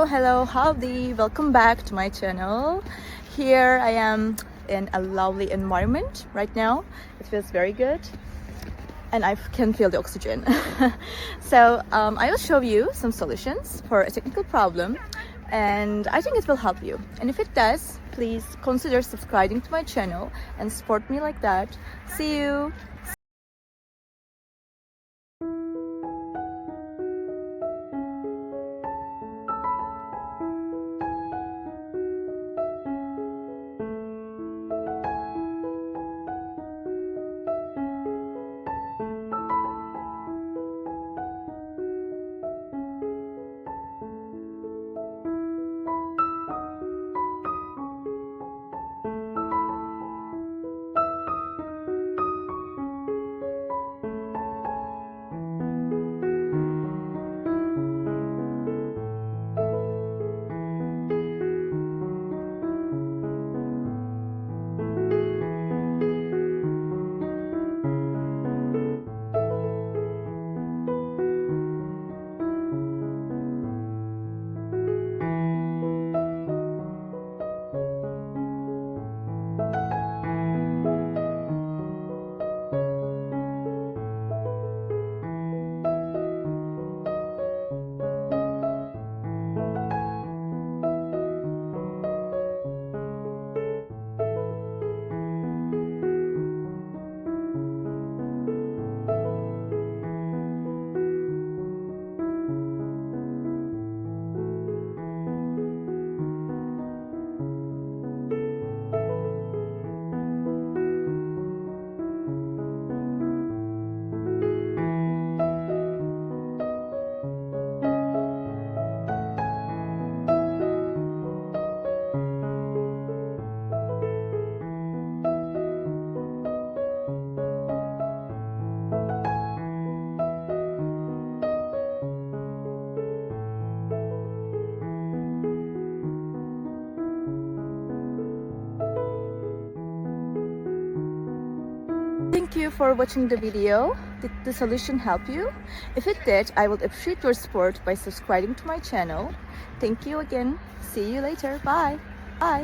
Hello, howdy, welcome back to my channel. Here I am in a lovely environment right now. It feels very good and I can feel the oxygen. So I will show you some solutions for a technical problem, and I think it will help you. And if it does, please consider subscribing to my channel and support me like that. See you. Thank you for watching the video. Did the solution help you? If it did, I would appreciate your support by subscribing to my channel. Thank you again. See you later. Bye. Bye.